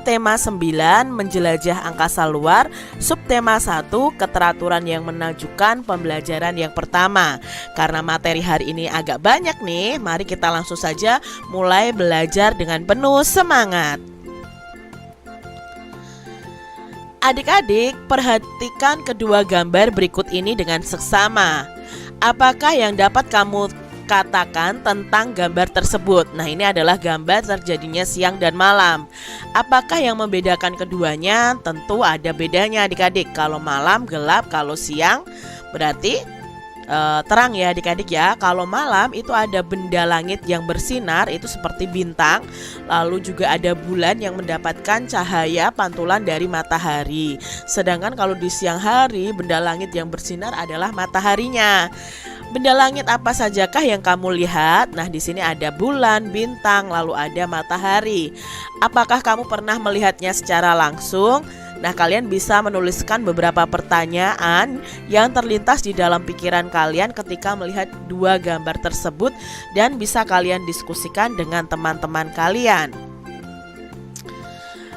Tema 9 menjelajah angkasa luar. Subtema 1 keteraturan yang menunjukkan pembelajaran yang pertama. Karena materi hari ini agak banyak nih, mari kita langsung saja mulai belajar dengan penuh semangat. Adik-adik, perhatikan kedua gambar berikut ini dengan seksama. Apakah yang dapat kamu katakan tentang gambar tersebut? Nah, ini adalah gambar terjadinya siang dan malam. Apakah yang membedakan keduanya? Tentu ada bedanya adik-adik. Kalau malam gelap, kalau siang berarti terang ya adik-adik ya. Kalau malam itu ada benda langit yang bersinar, itu seperti bintang. Lalu juga ada bulan yang mendapatkan cahaya pantulan dari matahari. Sedangkan kalau di siang hari, benda langit yang bersinar adalah mataharinya. Benda langit apa sajakah yang kamu lihat? Nah, di sini ada bulan, bintang, lalu ada matahari. Apakah kamu pernah melihatnya secara langsung? Nah, kalian bisa menuliskan beberapa pertanyaan yang terlintas di dalam pikiran kalian ketika melihat dua gambar tersebut dan bisa kalian diskusikan dengan teman-teman kalian.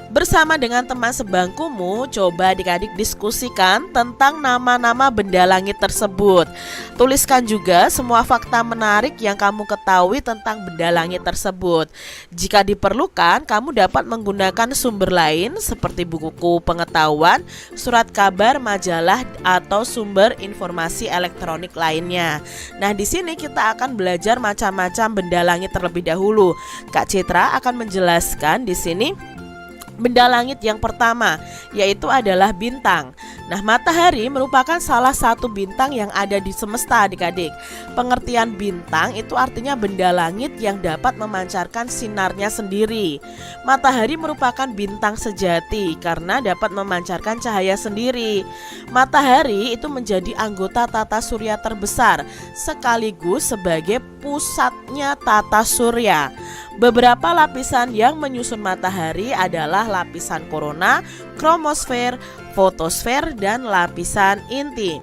Bersama dengan teman sebangkumu, coba adik-adik diskusikan tentang nama-nama benda langit tersebut. Tuliskan juga semua fakta menarik yang kamu ketahui tentang benda langit tersebut. Jika diperlukan, kamu dapat menggunakan sumber lain seperti buku pengetahuan, surat kabar, majalah, atau sumber informasi elektronik lainnya. Nah, di sini kita akan belajar macam-macam benda langit terlebih dahulu. Kak Citra akan menjelaskan di sini benda langit yang pertama, yaitu adalah bintang. Nah, matahari merupakan salah satu bintang yang ada di semesta adik-adik. Pengertian bintang itu artinya benda langit yang dapat memancarkan sinarnya sendiri. Matahari merupakan bintang sejati karena dapat memancarkan cahaya sendiri. Matahari itu menjadi anggota tata surya terbesar sekaligus sebagai pusatnya tata surya. Beberapa lapisan yang menyusun matahari adalah lapisan korona, kromosfer, fotosfer, dan lapisan inti.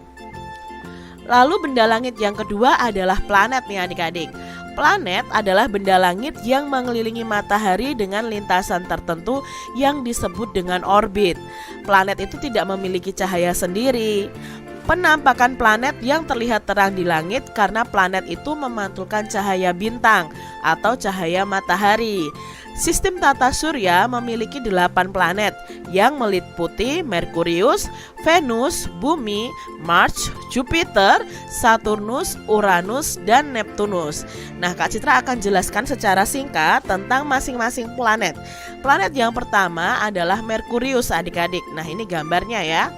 Lalu benda langit yang kedua adalah planet nih adik-adik. Planet adalah benda langit yang mengelilingi matahari dengan lintasan tertentu yang disebut dengan orbit. Planet itu tidak memiliki cahaya sendiri. Penampakan planet yang terlihat terang di langit karena planet itu memantulkan cahaya bintang atau cahaya matahari. Sistem tata surya memiliki 8 planet yang meliputi Merkurius, Venus, Bumi, Mars, Jupiter, Saturnus, Uranus, dan Neptunus. Nah, Kak Citra akan jelaskan secara singkat tentang masing-masing planet. Planet yang pertama adalah Merkurius adik-adik. Nah, ini gambarnya ya.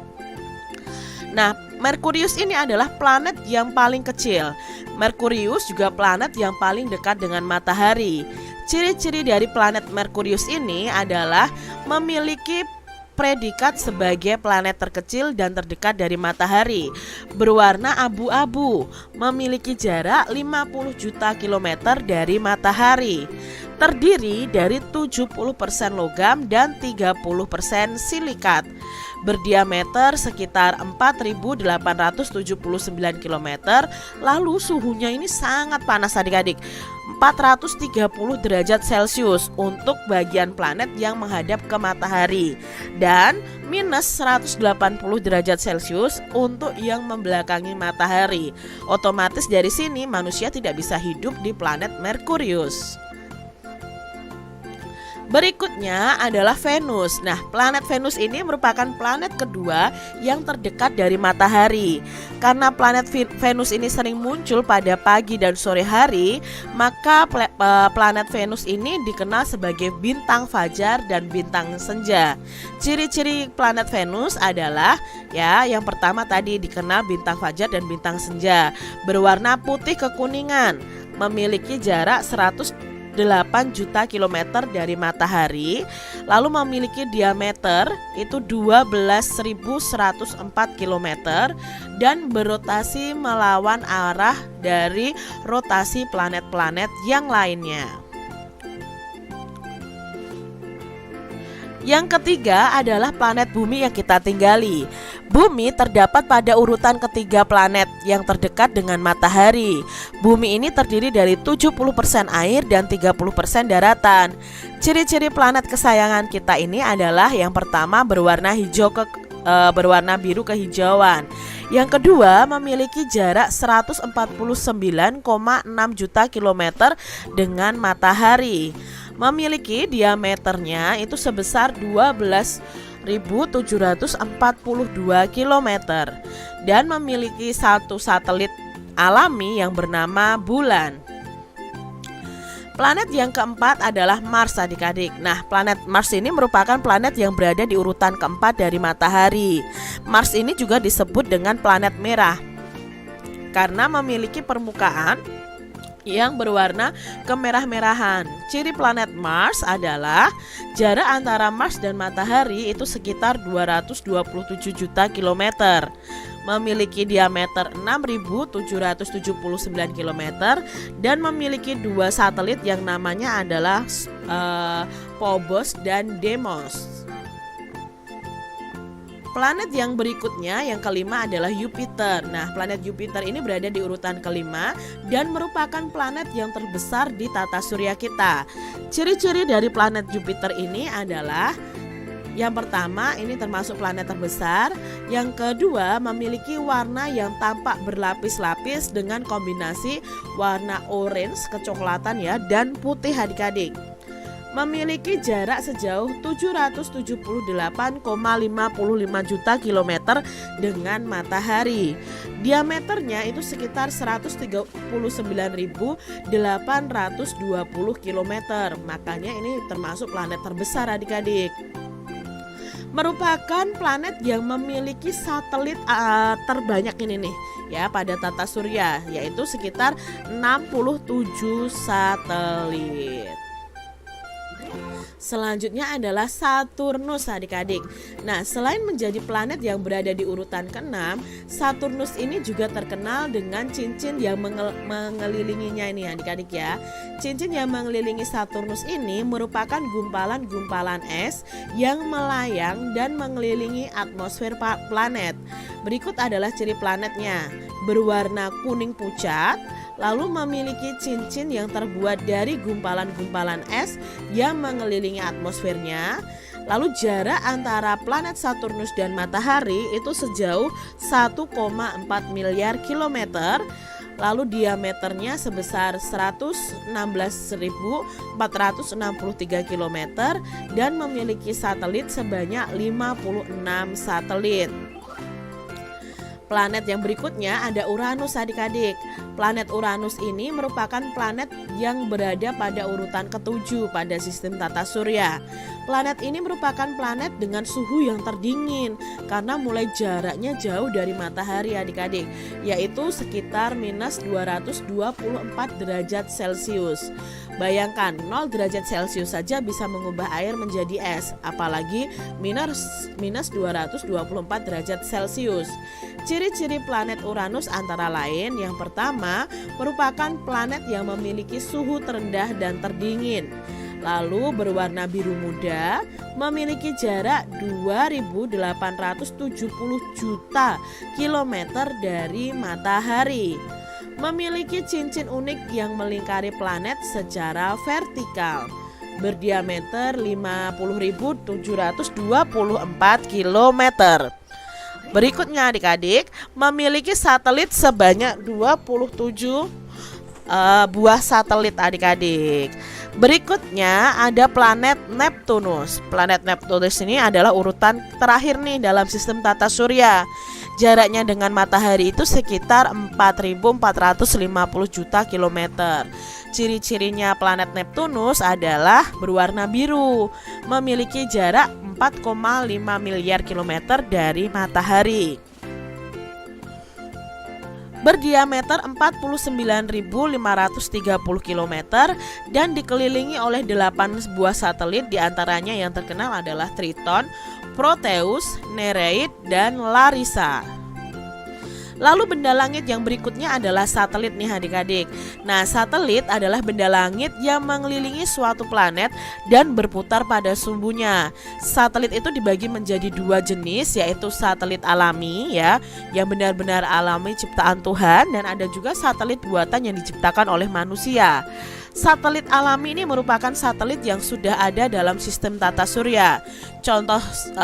Nah, Merkurius ini adalah planet yang paling kecil. Merkurius juga planet yang paling dekat dengan matahari. Ciri-ciri dari planet Merkurius ini adalah memiliki predikat sebagai planet terkecil dan terdekat dari matahari, berwarna abu-abu, memiliki jarak 50 juta kilometer dari matahari, terdiri dari 70% logam dan 30% silikat, berdiameter sekitar 4.879 km, lalu suhunya ini sangat panas adik-adik, 430 derajat Celcius untuk bagian planet yang menghadap ke matahari dan minus 180 derajat Celcius untuk yang membelakangi matahari. Otomatis dari sini manusia tidak bisa hidup di planet Merkurius. Berikutnya adalah Venus. Nah, planet Venus ini merupakan planet kedua yang terdekat dari matahari. Karena planet Venus ini sering muncul pada pagi dan sore hari, maka planet Venus ini dikenal sebagai bintang fajar dan bintang senja. Ciri-ciri planet Venus adalah yang pertama tadi dikenal bintang fajar dan bintang senja, berwarna putih kekuningan, memiliki jarak 108 juta kilometer dari matahari, lalu memiliki diameter itu 12.104 kilometer dan berotasi melawan arah dari rotasi planet-planet yang lainnya. Yang ketiga adalah planet bumi yang kita tinggali. Bumi terdapat pada urutan ketiga planet yang terdekat dengan matahari. Bumi ini terdiri dari 70% air dan 30% daratan. Ciri-ciri planet kesayangan kita ini adalah yang pertama berwarna biru kehijauan. Yang kedua, memiliki jarak 149,6 juta kilometer dengan matahari. Memiliki diameternya itu sebesar 12.742 km dan memiliki satu satelit alami yang bernama Bulan. Planet yang keempat adalah Mars, adik-adik. Nah, planet Mars ini merupakan planet yang berada di urutan keempat dari matahari. Mars ini juga disebut dengan planet merah karena memiliki permukaan yang berwarna kemerah-merahan. Ciri planet Mars adalah jarak antara Mars dan matahari itu sekitar 227 juta kilometer. Memiliki diameter 6.779 km dan memiliki dua satelit yang namanya adalah Phobos dan Deimos. Planet yang berikutnya, yang kelima adalah Jupiter. Nah, planet Jupiter ini berada di urutan kelima dan merupakan planet yang terbesar di tata surya kita. Ciri-ciri dari planet Jupiter ini adalah yang pertama, ini termasuk planet terbesar. Yang kedua, memiliki warna yang tampak berlapis-lapis dengan kombinasi warna orange, kecoklatan ya, dan putih, adik-adik. Memiliki jarak sejauh 778,55 juta kilometer dengan matahari. Diameternya itu sekitar 139.820 kilometer. Makanya ini termasuk planet terbesar, adik-adik. Merupakan planet yang memiliki satelit terbanyak ini nih ya pada tata surya, yaitu sekitar 67 satelit. Selanjutnya adalah Saturnus, adik-adik. Nah, selain menjadi planet yang berada di urutan ke-6, Saturnus ini juga terkenal dengan cincin yang mengelilinginya ini, adik-adik ya. Cincin yang mengelilingi Saturnus ini merupakan gumpalan-gumpalan es yang melayang dan mengelilingi atmosfer planet. Berikut adalah ciri planetnya. Berwarna kuning pucat, lalu memiliki cincin yang terbuat dari gumpalan-gumpalan es yang mengelilingi atmosfernya. Lalu jarak antara planet Saturnus dan matahari itu sejauh 1,4 miliar kilometer. Lalu diameternya sebesar 116.463 km dan memiliki satelit sebanyak 56 satelit. Planet yang berikutnya ada Uranus, adik-adik. Planet Uranus ini merupakan planet yang berada pada urutan ke-7 pada sistem tata surya. Planet ini merupakan planet dengan suhu yang terdingin karena mulai jaraknya jauh dari matahari, adik-adik, yaitu sekitar minus 224 derajat Celcius. Bayangkan 0 derajat Celcius saja bisa mengubah air menjadi es, apalagi minus 224 derajat Celcius. Ciri-ciri planet Uranus antara lain, yang pertama merupakan planet yang memiliki suhu terendah dan terdingin. Lalu berwarna biru muda, memiliki jarak 2.870 juta kilometer dari matahari. Memiliki cincin unik yang melingkari planet secara vertikal. Berdiameter 50.724 kilometer. Berikutnya, adik-adik, memiliki satelit sebanyak 27 buah satelit, adik-adik. Berikutnya ada planet Neptunus. Planet Neptunus ini adalah urutan terakhir nih dalam sistem tata surya. Jaraknya dengan matahari itu sekitar 4.450 juta kilometer. Ciri-cirinya planet Neptunus adalah berwarna biru, memiliki jarak 4,5 miliar kilometer dari matahari. Berdiameter 49.530 km dan dikelilingi oleh 8 buah satelit, diantaranya yang terkenal adalah Triton, Proteus, Nereid, dan Larissa. Lalu benda langit yang berikutnya adalah satelit nih adik-adik. Nah, satelit adalah benda langit yang mengelilingi suatu planet dan berputar pada sumbunya. Satelit itu dibagi menjadi dua jenis, yaitu satelit alami ya, yang benar-benar alami ciptaan Tuhan, dan ada juga satelit buatan yang diciptakan oleh manusia. Satelit alami ini merupakan satelit yang sudah ada dalam sistem tata surya. Contoh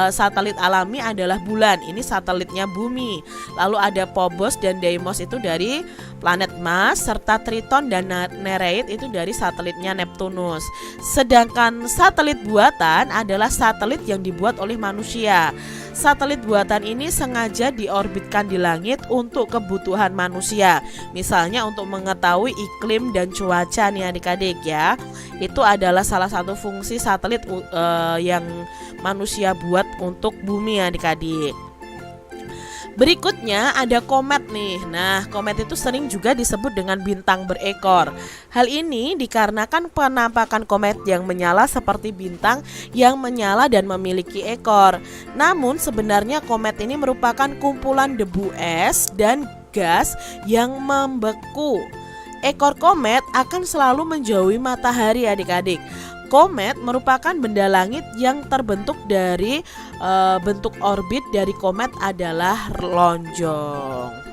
satelit alami adalah bulan, ini satelitnya bumi. Lalu ada Phobos dan Deimos itu dari planet Mars, serta Triton dan Nereid itu dari satelitnya Neptunus. Sedangkan satelit buatan adalah satelit yang dibuat oleh manusia. Satelit buatan ini sengaja diorbitkan di langit untuk kebutuhan manusia. Misalnya untuk mengetahui iklim dan cuaca nih adik-adik ya. Itu adalah salah satu fungsi satelit yang manusia buat untuk bumi adik-adik. Berikutnya ada komet nih. Nah, komet itu sering juga disebut dengan bintang berekor. Hal ini dikarenakan penampakan komet yang menyala seperti bintang yang menyala dan memiliki ekor. Namun sebenarnya komet ini merupakan kumpulan debu es dan gas yang membeku. Ekor komet akan selalu menjauhi matahari adik-adik. Komet merupakan benda langit yang terbentuk dari bentuk orbit dari komet adalah lonjong.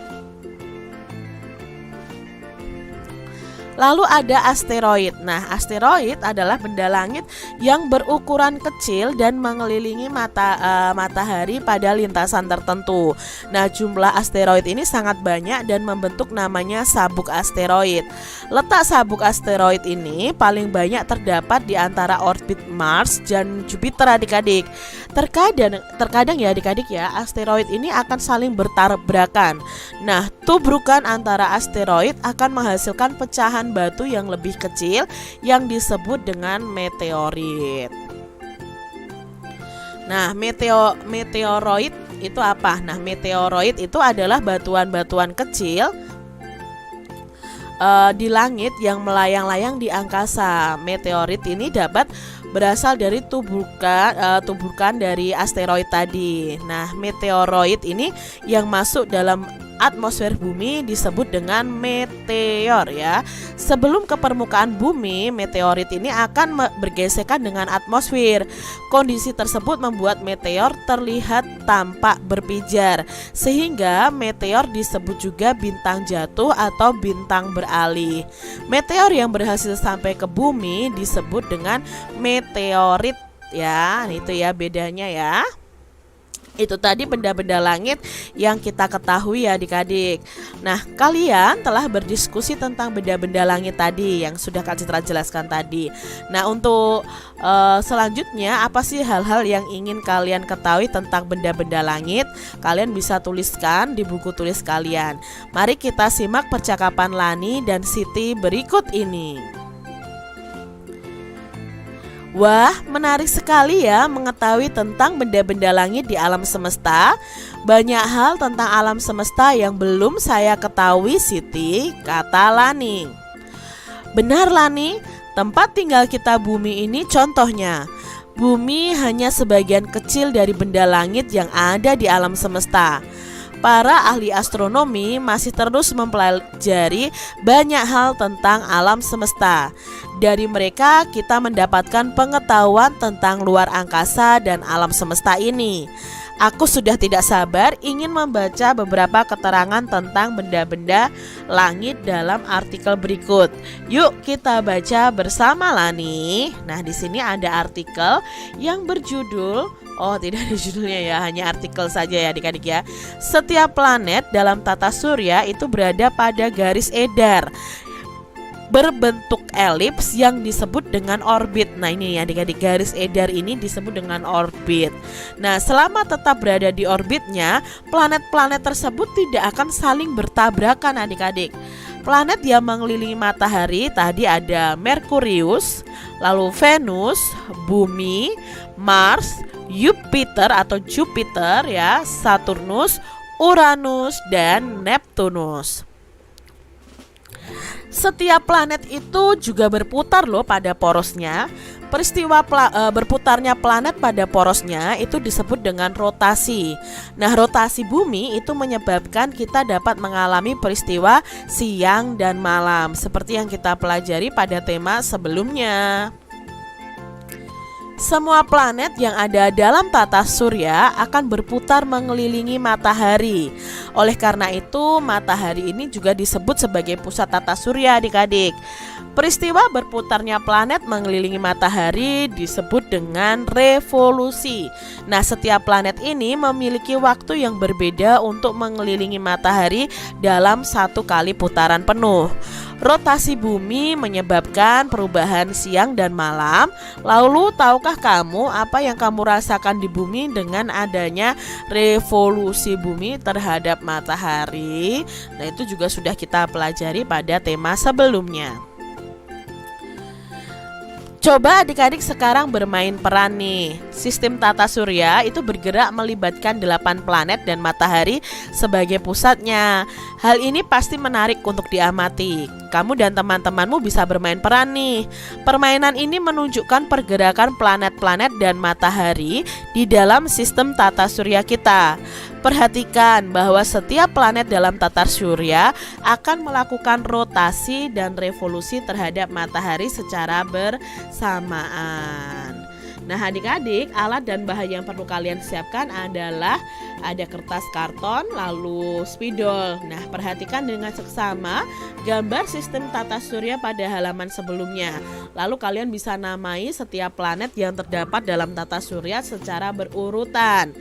Lalu ada asteroid. Nah, asteroid adalah benda langit yang berukuran kecil dan mengelilingi matahari pada lintasan tertentu. Nah, jumlah asteroid ini sangat banyak dan membentuk namanya sabuk asteroid. Letak sabuk asteroid ini paling banyak terdapat di antara orbit Mars dan Jupiter adik-adik. Terkadang ya adik-adik ya, asteroid ini akan saling bertabrakan. Nah, tubrukan antara asteroid akan menghasilkan pecahan batu yang lebih kecil yang disebut dengan meteorit. Nah, meteoroid itu apa? Nah, meteoroid itu adalah batuan-batuan kecil di langit yang melayang-layang di angkasa. Meteorit ini dapat berasal dari tubuhkan dari asteroid tadi. Nah, meteoroid ini yang masuk dalam atmosfer bumi disebut dengan meteor ya. Sebelum ke permukaan bumi, meteorit ini akan bergesekan dengan atmosfer. Kondisi tersebut membuat meteor terlihat tampak berpijar, sehingga meteor disebut juga bintang jatuh atau bintang beralih. Meteor yang berhasil sampai ke bumi disebut dengan meteorit ya. Itu ya bedanya ya. Itu tadi benda-benda langit yang kita ketahui ya adik-adik. Nah, kalian telah berdiskusi tentang benda-benda langit tadi yang sudah Kak Citra jelaskan tadi. Nah, untuk selanjutnya apa sih hal-hal yang ingin kalian ketahui tentang benda-benda langit? Kalian bisa tuliskan di buku tulis kalian. Mari kita simak percakapan Lani dan Siti berikut ini. Wah, menarik sekali ya mengetahui tentang benda-benda langit di alam semesta. Banyak hal tentang alam semesta yang belum saya ketahui, Siti, kata Lani. Benar Lani, tempat tinggal kita bumi ini contohnya. Bumi hanya sebagian kecil dari benda langit yang ada di alam semesta. Para ahli astronomi masih terus mempelajari banyak hal tentang alam semesta. Dari mereka kita mendapatkan pengetahuan tentang luar angkasa dan alam semesta ini. Aku sudah tidak sabar ingin membaca beberapa keterangan tentang benda-benda langit dalam artikel berikut. Yuk kita baca bersama Lani. Nah, di sini ada artikel yang berjudul, tidak ada judulnya ya, hanya artikel saja ya adik-adik ya. Setiap planet dalam tata surya itu berada pada garis edar berbentuk elips yang disebut dengan orbit. Nah, ini ya adik-adik, garis edar ini disebut dengan orbit. Nah, selama tetap berada di orbitnya, planet-planet tersebut tidak akan saling bertabrakan adik-adik. Planet yang mengelilingi matahari tadi ada Merkurius, lalu Venus, Bumi, Mars, Jupiter atau Jupiter ya, Saturnus, Uranus, dan Neptunus. Setiap planet itu juga berputar loh pada porosnya. Peristiwa berputarnya planet pada porosnya itu disebut dengan rotasi. Nah, rotasi bumi itu menyebabkan kita dapat mengalami peristiwa siang dan malam seperti yang kita pelajari pada tema sebelumnya. Semua planet yang ada dalam tata surya akan berputar mengelilingi matahari. Oleh karena itu, matahari ini juga disebut sebagai pusat tata surya, adik-adik. Peristiwa berputarnya planet mengelilingi matahari disebut dengan revolusi. Nah, setiap planet ini memiliki waktu yang berbeda untuk mengelilingi matahari dalam satu kali putaran penuh. Rotasi bumi menyebabkan perubahan siang dan malam. Lalu, tahukah kamu apa yang kamu rasakan di bumi dengan adanya revolusi bumi terhadap matahari? Nah, itu juga sudah kita pelajari pada tema sebelumnya. Coba adik-adik sekarang bermain peran nih. Sistem tata surya itu bergerak melibatkan 8 planet dan matahari sebagai pusatnya. Hal ini pasti menarik untuk diamati. Kamu dan teman-temanmu bisa bermain peran nih. Permainan ini menunjukkan pergerakan planet-planet dan matahari di dalam sistem tata surya kita. Perhatikan bahwa setiap planet dalam tata surya akan melakukan rotasi dan revolusi terhadap matahari secara bersamaan. Nah, adik-adik, alat dan bahan yang perlu kalian siapkan adalah ada kertas karton, lalu spidol. Nah, perhatikan dengan seksama gambar sistem tata surya pada halaman sebelumnya. Lalu kalian bisa namai setiap planet yang terdapat dalam tata surya secara berurutan.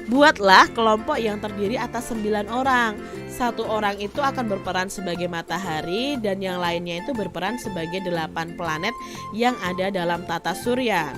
Buatlah kelompok yang terdiri atas 9 orang. Satu orang itu akan berperan sebagai matahari dan yang lainnya itu berperan sebagai 8 planet yang ada dalam tata surya.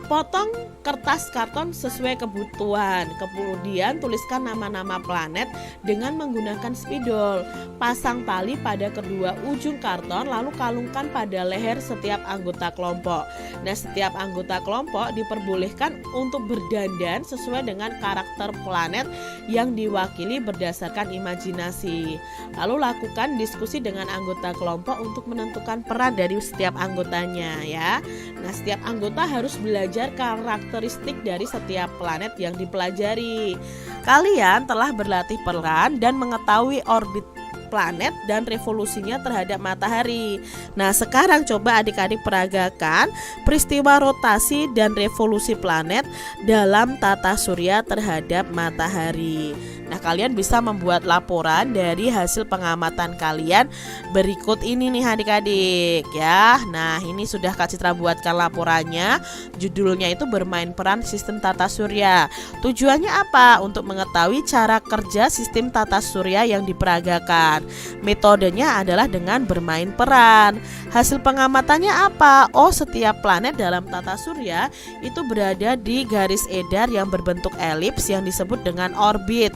Potong kertas karton sesuai kebutuhan. Kemudian tuliskan nama-nama planet dengan menggunakan spidol. Pasang tali pada kedua ujung karton lalu kalungkan pada leher setiap anggota kelompok. Nah, setiap anggota kelompok diperbolehkan untuk berdandan sesuai dengan karakter planet yang diwakili berdasarkan imajinasi. Lalu lakukan diskusi dengan anggota kelompok untuk menentukan peran dari setiap anggotanya ya. Nah, setiap anggota harus belajar karakteristik dari setiap planet yang dipelajari. Kalian telah berlatih peran dan mengetahui orbit planet dan revolusinya terhadap matahari. Nah, sekarang coba adik-adik peragakan peristiwa rotasi dan revolusi planet dalam tata surya terhadap matahari. Nah, kalian bisa membuat laporan dari hasil pengamatan kalian berikut ini nih adik-adik ya. Nah, ini sudah Kak Citra buatkan laporannya. Judulnya itu bermain peran sistem tata surya. Tujuannya apa? Untuk mengetahui cara kerja sistem tata surya yang diperagakan. Metodenya adalah dengan bermain peran. Hasil pengamatannya apa? Oh, setiap planet dalam tata surya itu berada di garis edar yang berbentuk elips yang disebut dengan orbit.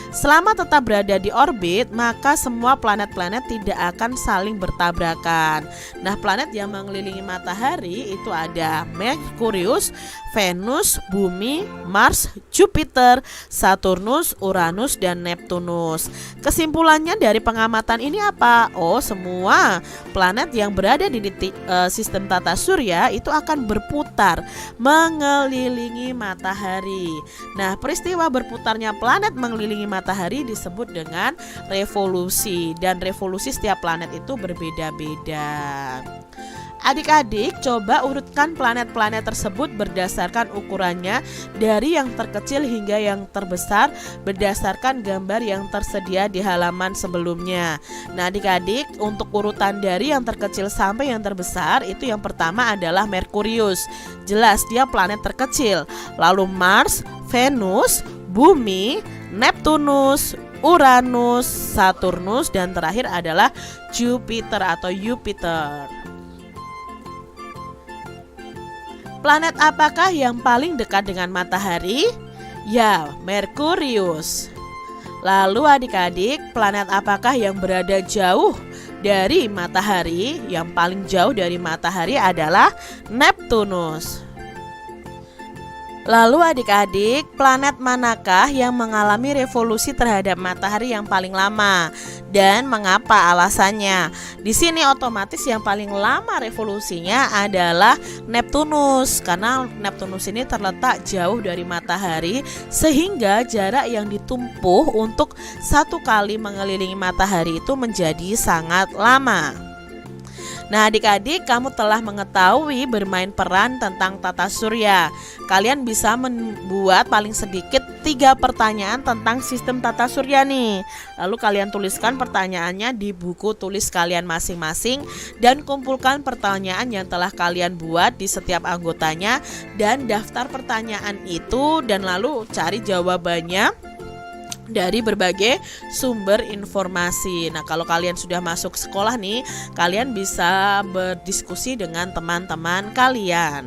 Selama tetap berada di orbit, maka semua planet-planet tidak akan saling bertabrakan. Nah, planet yang mengelilingi matahari itu ada Merkurius, Venus, Bumi, Mars, Jupiter, Saturnus, Uranus, dan Neptunus. Kesimpulannya dari pengamatan ini apa? Oh, semua planet yang berada di sistem tata surya itu akan berputar mengelilingi matahari. Nah, peristiwa berputarnya planet mengelilingi matahari disebut dengan revolusi, dan revolusi setiap planet itu berbeda-beda. Adik-adik, coba urutkan planet-planet tersebut berdasarkan ukurannya dari yang terkecil hingga yang terbesar berdasarkan gambar yang tersedia di halaman sebelumnya. Nah, adik-adik, untuk urutan dari yang terkecil sampai yang terbesar itu yang pertama adalah Merkurius. Jelas dia planet terkecil. Lalu Mars, Venus, Bumi, Neptunus, Uranus, Saturnus, dan terakhir adalah Jupiter atau Jupiter. Planet apakah yang paling dekat dengan matahari? Ya, Merkurius. Lalu adik-adik, planet apakah yang berada jauh dari matahari? Yang paling jauh dari matahari adalah Neptunus. Lalu adik-adik, planet manakah yang mengalami revolusi terhadap matahari yang paling lama? Dan mengapa alasannya? Di sini otomatis yang paling lama revolusinya adalah Neptunus. Karena Neptunus ini terletak jauh dari matahari, sehingga jarak yang ditempuh untuk satu kali mengelilingi matahari itu menjadi sangat lama. Nah adik-adik, kamu telah mengetahui bermain peran tentang tata surya. Kalian bisa membuat paling sedikit 3 pertanyaan tentang sistem tata surya nih. Lalu kalian tuliskan pertanyaannya di buku tulis kalian masing-masing, dan kumpulkan pertanyaan yang telah kalian buat di setiap anggotanya dan daftar pertanyaan itu, dan lalu cari jawabannya dari berbagai sumber informasi. Nah, kalau kalian sudah masuk sekolah nih, kalian bisa berdiskusi dengan teman-teman kalian.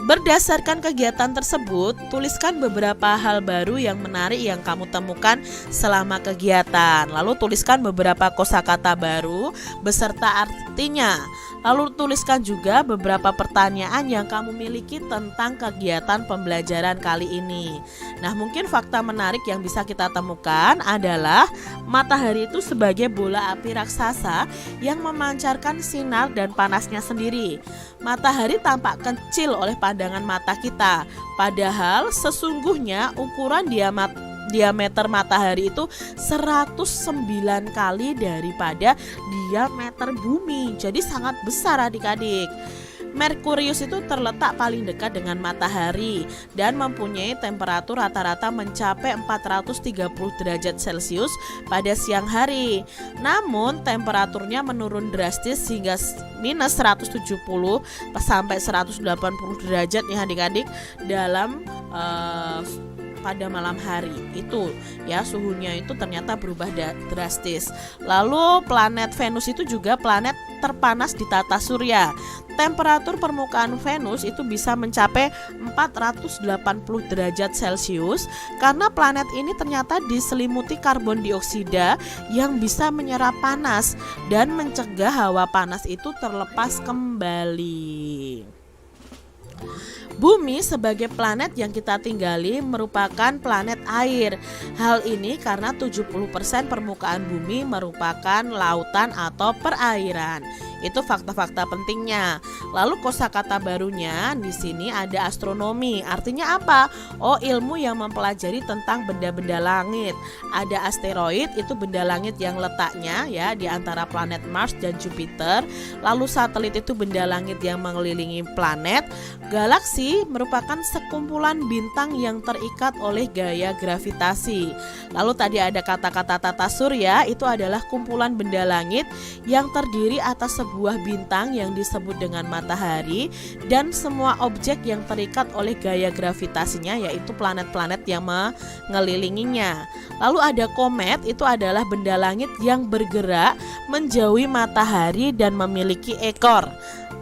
Berdasarkan kegiatan tersebut, tuliskan beberapa hal baru yang menarik yang kamu temukan selama kegiatan. Lalu tuliskan beberapa kosakata baru beserta artinya. Lalu tuliskan juga beberapa pertanyaan yang kamu miliki tentang kegiatan pembelajaran kali ini. Nah, mungkin fakta menarik yang bisa kita temukan adalah matahari itu sebagai bola api raksasa yang memancarkan sinar dan panasnya sendiri. Matahari tampak kecil oleh pandangan mata kita, padahal sesungguhnya ukuran diameter matahari itu 109 kali daripada diameter bumi. Jadi sangat besar adik-adik. Merkurius itu terletak paling dekat dengan matahari dan mempunyai temperatur rata-rata mencapai 430 derajat Celcius pada siang hari. Namun temperaturnya menurun drastis hingga minus 170 sampai 180 derajat nih adik-adik dalam pada malam hari itu ya, suhunya itu ternyata berubah drastis. Lalu planet Venus itu juga planet terpanas di tata surya. Temperatur permukaan Venus itu bisa mencapai 480 derajat Celcius karena planet ini ternyata diselimuti karbon dioksida yang bisa menyerap panas dan mencegah hawa panas itu terlepas kembali. Bumi sebagai planet yang kita tinggali merupakan planet air. Hal ini karena 70% permukaan bumi merupakan lautan atau perairan. Itu fakta-fakta pentingnya. Lalu kosakata barunya di sini ada astronomi. Artinya apa? Oh, ilmu yang mempelajari tentang benda-benda langit. Ada asteroid, itu benda langit yang letaknya ya di antara planet Mars dan Jupiter. Lalu satelit itu benda langit yang mengelilingi planet. Galaksi merupakan sekumpulan bintang yang terikat oleh gaya gravitasi. Lalu tadi ada kata-kata tata surya, itu adalah kumpulan benda langit yang terdiri atas sebuah bintang yang disebut dengan matahari dan semua objek yang terikat oleh gaya gravitasinya, yaitu planet-planet yang mengelilinginya. Lalu ada komet, itu adalah benda langit yang bergerak menjauhi matahari dan memiliki ekor.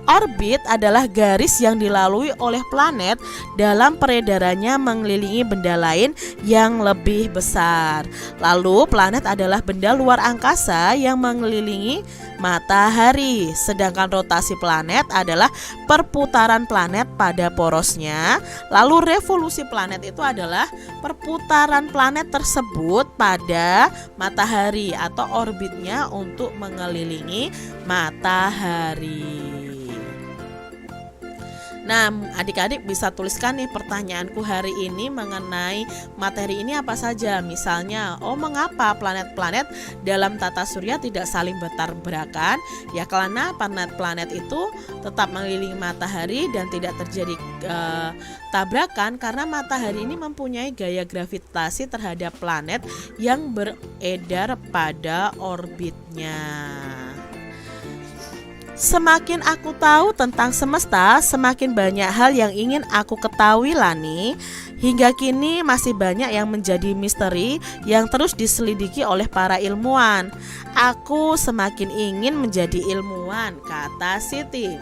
Orbit adalah garis yang dilalui oleh planet dalam peredarannya mengelilingi benda lain yang lebih besar. Lalu planet adalah benda luar angkasa yang mengelilingi matahari. Sedangkan rotasi planet adalah perputaran planet pada porosnya. Lalu revolusi planet itu adalah perputaran planet tersebut pada matahari atau orbitnya untuk mengelilingi matahari. Nah, adik-adik bisa tuliskan nih pertanyaanku hari ini mengenai materi ini apa saja. Misalnya, mengapa planet-planet dalam tata surya tidak saling bertabrakan? Ya karena planet-planet itu tetap mengelilingi matahari dan tidak terjadi tabrakan karena matahari ini mempunyai gaya gravitasi terhadap planet yang beredar pada orbitnya. Semakin aku tahu tentang semesta, semakin banyak hal yang ingin aku ketahui, Lani. Hingga kini masih banyak yang menjadi misteri yang terus diselidiki oleh para ilmuwan. Aku semakin ingin menjadi ilmuwan, kata Siti.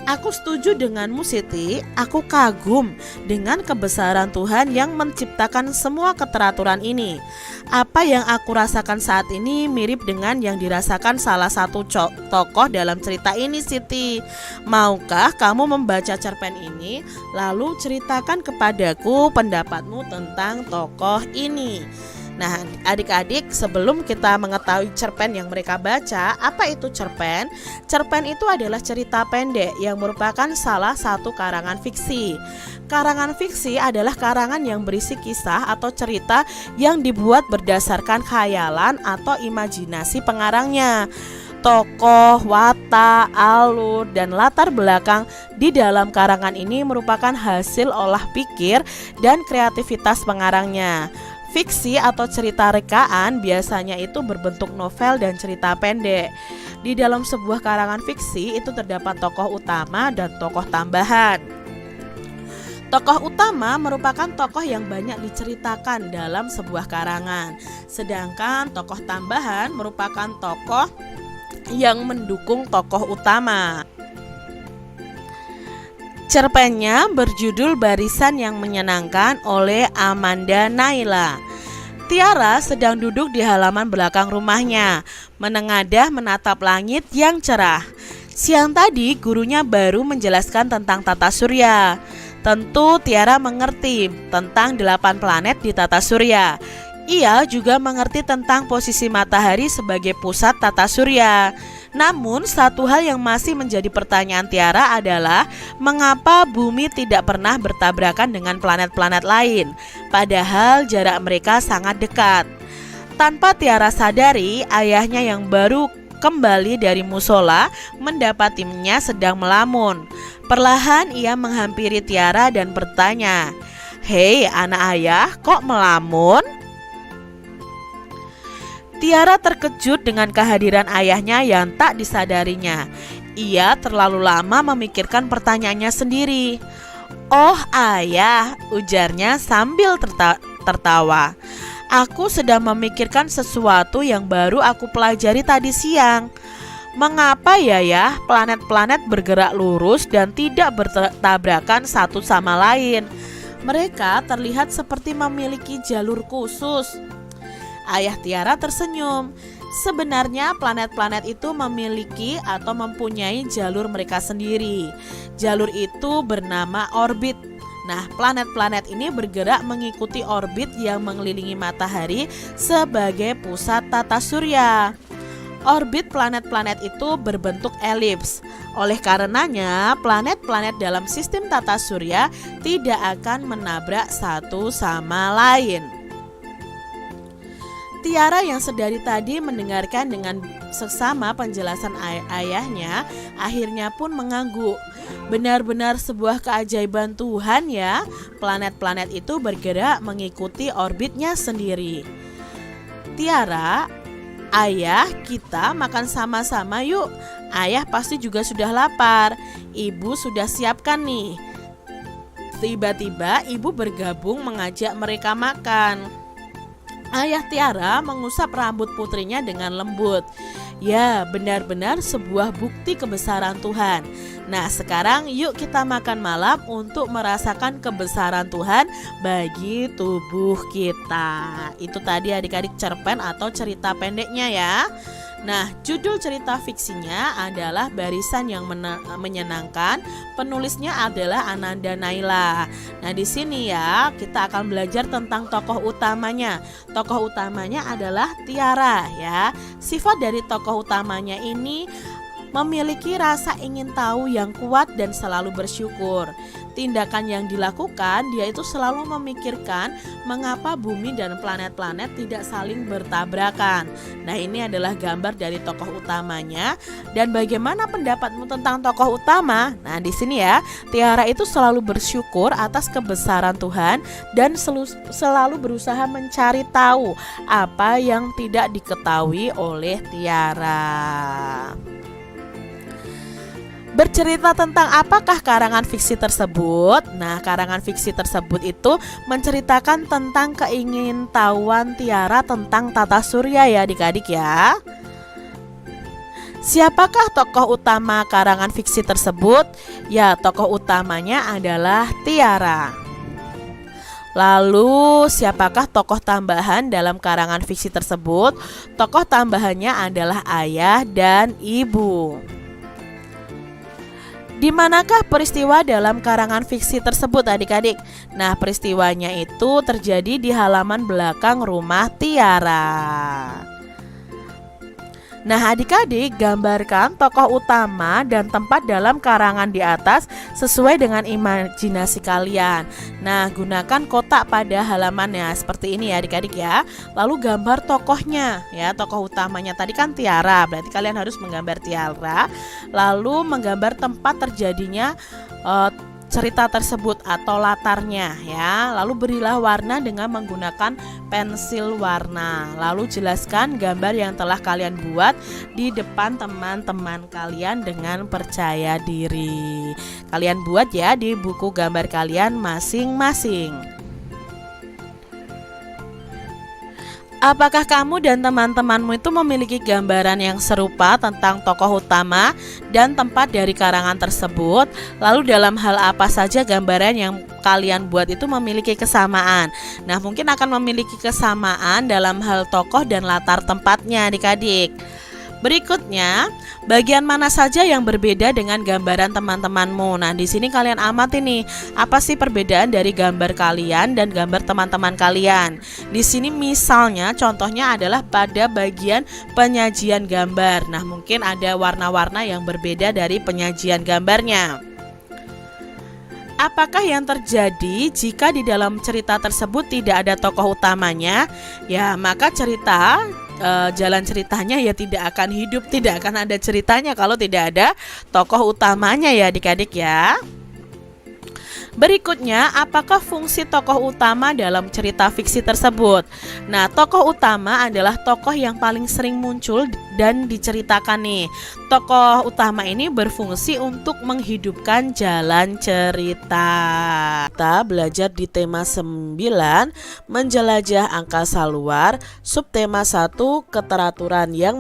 Aku setuju denganmu Siti, aku kagum dengan kebesaran Tuhan yang menciptakan semua keteraturan ini. Apa yang aku rasakan saat ini mirip dengan yang dirasakan salah satu tokoh dalam cerita ini Siti. Maukah kamu membaca cerpen ini lalu ceritakan kepadaku pendapatmu tentang tokoh ini? Nah, adik-adik, sebelum kita mengetahui cerpen yang mereka baca, apa itu cerpen? Cerpen itu adalah cerita pendek yang merupakan salah satu karangan fiksi. Karangan fiksi adalah karangan yang berisi kisah atau cerita yang dibuat berdasarkan khayalan atau imajinasi pengarangnya. Tokoh, watak, alur, dan latar belakang di dalam karangan ini merupakan hasil olah pikir dan kreativitas pengarangnya. Fiksi atau cerita rekaan biasanya itu berbentuk novel dan cerita pendek. Di dalam sebuah karangan fiksi itu terdapat tokoh utama dan tokoh tambahan. Tokoh utama merupakan tokoh yang banyak diceritakan dalam sebuah karangan. Sedangkan tokoh tambahan merupakan tokoh yang mendukung tokoh utama. Cerpennya berjudul Barisan yang Menyenangkan oleh Amanda Naila. Tiara sedang duduk di halaman belakang rumahnya, menengadah menatap langit yang cerah. Siang tadi gurunya baru menjelaskan tentang tata surya. Tentu Tiara mengerti tentang 8 planet di tata surya. Ia juga mengerti tentang posisi matahari sebagai pusat tata surya. Namun satu hal yang masih menjadi pertanyaan Tiara adalah mengapa bumi tidak pernah bertabrakan dengan planet-planet lain, padahal jarak mereka sangat dekat. Tanpa Tiara sadari, ayahnya yang baru kembali dari musola mendapatinya sedang melamun. Perlahan ia menghampiri Tiara dan bertanya, "Hei anak ayah, kok melamun?" Tiara terkejut dengan kehadiran ayahnya yang tak disadarinya. Ia terlalu lama memikirkan pertanyaannya sendiri. "Oh ayah," ujarnya sambil tertawa. "Aku sedang memikirkan sesuatu yang baru aku pelajari tadi siang. Mengapa ya planet-planet bergerak lurus dan tidak bertabrakan satu sama lain? Mereka terlihat seperti memiliki jalur khusus." Ayah Tiara tersenyum. Sebenarnya planet-planet itu memiliki atau mempunyai jalur mereka sendiri. Jalur itu bernama orbit. Nah, planet-planet ini bergerak mengikuti orbit yang mengelilingi matahari sebagai pusat tata surya. Orbit planet-planet itu berbentuk elips. Oleh karenanya, planet-planet dalam sistem tata surya tidak akan menabrak satu sama lain. Tiara yang sedari tadi mendengarkan dengan seksama penjelasan ayahnya, akhirnya pun mengangguk. Benar-benar sebuah keajaiban Tuhan ya, planet-planet itu bergerak mengikuti orbitnya sendiri. "Tiara, ayah, kita makan sama-sama yuk. Ayah pasti juga sudah lapar. Ibu sudah siapkan nih." Tiba-tiba ibu bergabung mengajak mereka makan. Ayah Tiara mengusap rambut putrinya dengan lembut. Ya, benar-benar sebuah bukti kebesaran Tuhan. Nah, sekarang yuk kita makan malam untuk merasakan kebesaran Tuhan bagi tubuh kita. Itu tadi adik-adik cerpen atau cerita pendeknya ya. Nah, judul cerita fiksinya adalah Barisan yang Menyenangkan. Penulisnya adalah Amanda Naila. Nah, di sini ya kita akan belajar tentang tokoh utamanya. Tokoh utamanya adalah Tiara ya. Sifat dari tokoh utamanya ini memiliki rasa ingin tahu yang kuat dan selalu bersyukur. Tindakan yang dilakukan, dia itu selalu memikirkan mengapa bumi dan planet-planet tidak saling bertabrakan. Nah, ini adalah gambar dari tokoh utamanya. Dan bagaimana pendapatmu tentang tokoh utama? Nah, di sini ya, Tiara itu selalu bersyukur atas kebesaran Tuhan dan selalu berusaha mencari tahu apa yang tidak diketahui oleh Tiara. Bercerita tentang apakah karangan fiksi tersebut? Nah, karangan fiksi tersebut itu menceritakan tentang keingintahuan Tiara tentang tata surya ya adik-adik ya. Siapakah tokoh utama karangan fiksi tersebut? Ya, tokoh utamanya adalah Tiara. Lalu, siapakah tokoh tambahan dalam karangan fiksi tersebut? Tokoh tambahannya adalah ayah dan ibu. Di manakah peristiwa dalam karangan fiksi tersebut, adik-adik? Nah, peristiwanya itu terjadi di halaman belakang rumah Tiara. Nah, adik-adik, gambarkan tokoh utama dan tempat dalam karangan di atas sesuai dengan imajinasi kalian. Nah, gunakan kotak pada halamannya seperti ini ya adik-adik ya. Lalu gambar tokohnya ya, tokoh utamanya tadi kan Tiara, berarti kalian harus menggambar Tiara. Lalu menggambar tempat terjadinya cerita tersebut atau latarnya ya. Lalu berilah warna dengan menggunakan pensil warna. Lalu jelaskan gambar yang telah kalian buat di depan teman-teman kalian dengan percaya diri. Kalian buat ya di buku gambar kalian masing-masing. Apakah kamu dan teman-temanmu itu memiliki gambaran yang serupa tentang tokoh utama dan tempat dari karangan tersebut? Lalu dalam hal apa saja gambaran yang kalian buat itu memiliki kesamaan? Nah, mungkin akan memiliki kesamaan dalam hal tokoh dan latar tempatnya adik-adik. Berikutnya, bagian mana saja yang berbeda dengan gambaran teman-temanmu? Nah, di sini kalian amati nih, apa sih perbedaan dari gambar kalian dan gambar teman-teman kalian? Di sini misalnya contohnya adalah pada bagian penyajian gambar. Nah, mungkin ada warna-warna yang berbeda dari penyajian gambarnya. Apakah yang terjadi jika di dalam cerita tersebut tidak ada tokoh utamanya? Ya, maka jalan ceritanya ya tidak akan hidup, tidak akan ada ceritanya kalau tidak ada tokoh utamanya ya adik-adik ya. Berikutnya, apakah fungsi tokoh utama dalam cerita fiksi tersebut? Nah, tokoh utama adalah tokoh yang paling sering muncul dan diceritakan nih. Tokoh utama ini berfungsi untuk menghidupkan jalan cerita. Kita belajar di tema 9, menjelajah angkasa luar, subtema 1, keteraturan yang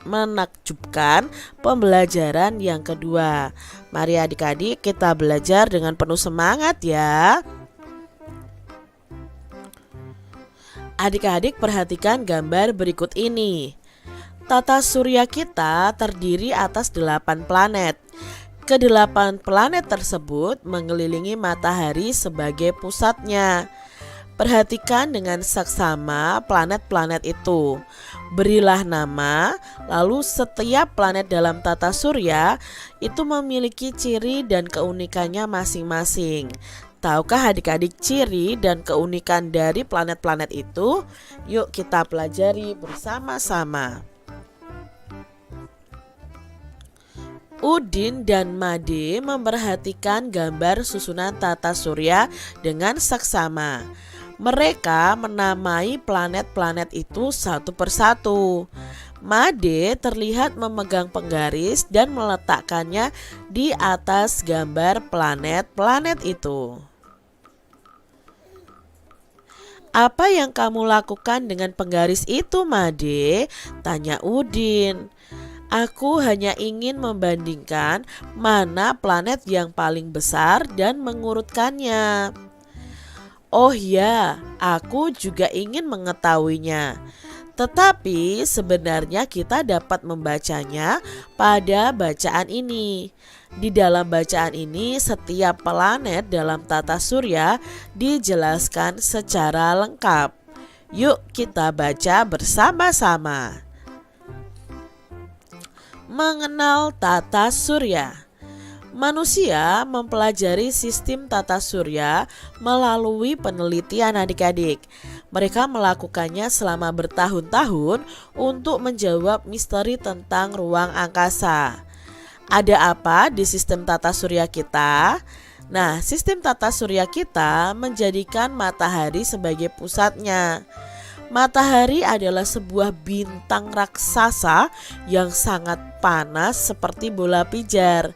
menakjubkan, pembelajaran yang kedua. Mari adik-adik kita belajar dengan penuh semangat ya. Adik-adik perhatikan gambar berikut ini. Tata surya kita terdiri atas 8 planet. Ke-8 planet tersebut mengelilingi matahari sebagai pusatnya. Perhatikan dengan saksama planet-planet itu. Berilah nama, lalu setiap planet dalam tata surya itu memiliki ciri dan keunikannya masing-masing. Tahukah adik-adik ciri dan keunikan dari planet-planet itu? Yuk kita pelajari bersama-sama. Udin dan Made memperhatikan gambar susunan tata surya dengan saksama. Mereka menamai planet-planet itu satu persatu. Made terlihat memegang penggaris dan meletakkannya di atas gambar planet-planet itu. Apa yang kamu lakukan dengan penggaris itu, Made? Tanya Udin. Aku hanya ingin membandingkan mana planet yang paling besar dan mengurutkannya. Oh ya, aku juga ingin mengetahuinya. Tetapi sebenarnya kita dapat membacanya pada bacaan ini. Di dalam bacaan ini, setiap planet dalam tata surya dijelaskan secara lengkap. Yuk kita baca bersama-sama. Mengenal tata surya. Manusia mempelajari sistem tata surya melalui penelitian adik-adik. Mereka melakukannya selama bertahun-tahun untuk menjawab misteri tentang ruang angkasa. Ada apa di sistem tata surya kita? Nah, sistem tata surya kita menjadikan matahari sebagai pusatnya. Matahari adalah sebuah bintang raksasa yang sangat panas seperti bola pijar.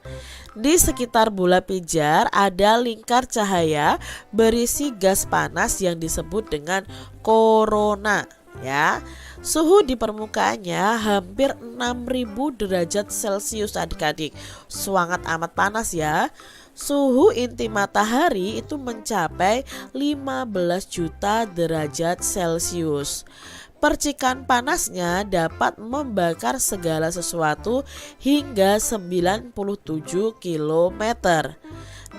Di sekitar bola pijar ada lingkar cahaya berisi gas panas yang disebut dengan korona. ya. Suhu di permukaannya hampir 6.000 derajat Celcius adik-adik. Sangat amat panas ya. Suhu inti matahari itu mencapai 15 juta derajat Celcius. Percikan panasnya dapat membakar segala sesuatu hingga 97 km.